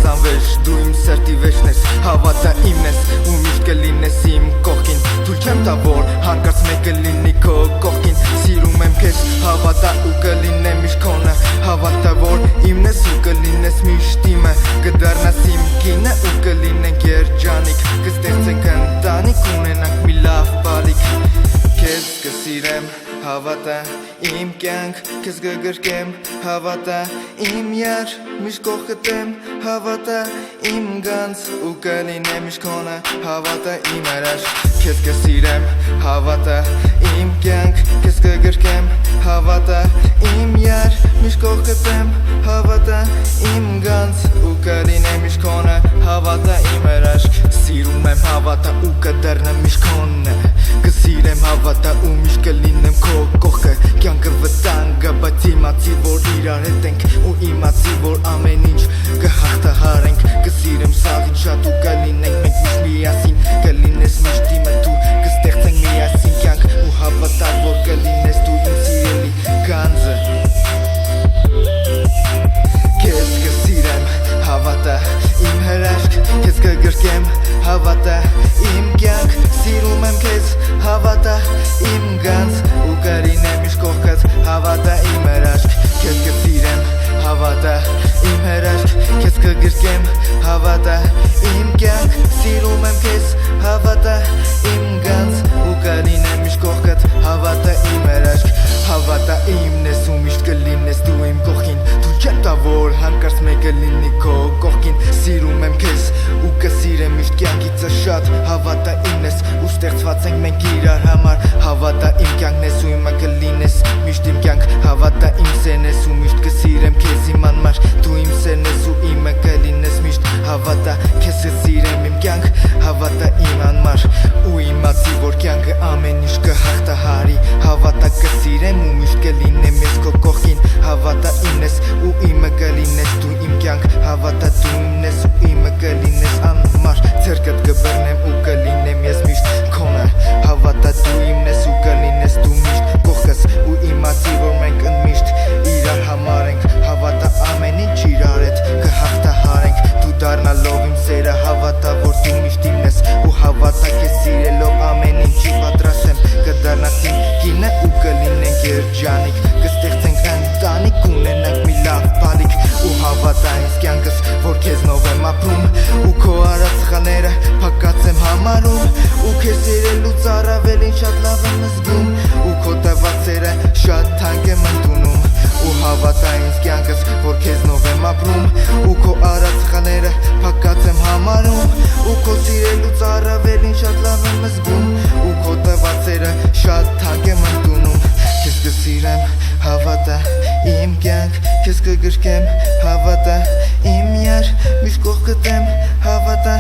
քեզ անվեշ, դու իմ սրտի վեճն ես, հավատա իմն ես ու միշտ կլինես իմ կողքին, թույլ չեմ տա որ հանկարծ մեկը լինի քո կողքին, սիրում եմ քեզ, հավատա ու կլինեմ միշտ քոնը, հավատա որ իմն ես ու կլինես միշտ իմը, կդառնաս իմ կինը ու կլինենք երջանիկ, կստեղծենք ընտանիք, ունենանք մի լավ բալիկ, քեզ կսիրեմ, հավատա իմ կյանք, քեզ կգրկեմ, հավատա իմ յար, միշտ կողքդ եմ, հավատա իմ գանձ ու կլինեմ միշտ քոնը, հավատա իմ հրաշք, քեզ կսիրեմ, հավատա իմ կյանք, քեզ կգրկեմ, հավատա իմ յար, միշտ կողքդ եմ, հավատա իմ գանձ ու կլինեմ միշտ քոնը, հավատա իմ հրաշք, սիրում եմ, հավատա ու կդառնամ միշտ քոնը, կսիրեմ, հավատա ու միշտ կլինեմ քո կողքը, կյանքը վտանգ է, բայց իմացի որ իրար հետ ենք ու իմացի որ ամեն ինչ կհաղթահարենք, կսիրեմ սաղին շատ ու կլինենք մենք միշտ միասին, կլինես միշտ իմը դու, կստեղծենք միասին կյանք ու հավատա որ կլինես դու իմ սիրելի գանձը, քեզ կսիրեմ, հավատա իմ հրաշք, քեզ կգրկեմ, հավատա իմ կյանք, սիրում եմ քեզ, հավատա իմ գանձ ու կլինեմ միշտ կողքդ, հավատա իմ հրաշք, քեզ կսիրեմ, հավատա իմ հրաշք, քեզ կգրկեմ, հավատա իմ կյանք, սիրում եմ քեզ, հավատա իմ գանձ ու կլինեմ միշտ կողքդ, հավատա իմ հրաշք, հավատա իմն ես ու միշտ կլինես դու իմ կողքին, դու չեմ տա որ հանկարծ մեկը լինի քո կողքին, սիրում եմ քեզ ու կսիրեմ միշտ կյանքիցս շատ, հավատա իմն ես ու ստեղծված ենք մենք իրար համար, հավատա իմ կյանքն ես ու իմը կլինես միշտ իմ կյանք, հավատա իմ սերն ես ու միշտ կսիրեմ քեզ իմ անմար, դու իմ սերն ես ու իմը կլինես միշտ, հավատա քեզ կսիրեմ իմ կյանք, հավատա իմ անմար ու իմացի որ կյանքը ամեն ինչ կհաղթահարի, հավատա կսիրեմ ու միշտ կլինեմ ես քո կողքին, հավատա իմն ես ու իմը կլինես դու իմ կյանք, հավատա դու իմն ես ու իմը կլինես անմար, ձեռքդ կբռնեմ ու կլինեմ ես միշտ քոնը, հավատա դու իմն ես ու կլինես դու միշտ կողքս ու իմացի որ մենք ընդմիշտ իրար համար ենք, հավատա ամեն ինչ իրար հետ կհաղթահարենք, դու դառնալով իմ սերը, հավատա որ դու միշտ իմն ես ու հավատա քեզ սիրելով ամեն ինչի պատրաստ եմ, կդառնաս իմ կինը ու կլինենք երջանիկ, կստեղծենք ընտանիք, ունենանք մի լավ բալիկ ու հավատա ինձ կյանքս որ քեզնով եմ ապրում ու քո արած սխալները փակած եմ համարում ու քեզ սիրելուց առավելին շատ լավ եմ զգում ու քո տված սերը շատ թանկ եմ ընդունում ու հավատա ինձ կյանքս որ քեզնով եմ ապրում ու քո արած սխալները փակած եմ համարում ու քո սիրելուց առավելին շատ լավ եմ զգում ու քո տված սերը շատ թանկ եմ ընդունում, քեզ կսիրեմ, հավատա իմ կյանք, քեզ կգրկեմ, հավատա իմ յար, միշտ կողքդ եմ, հավատա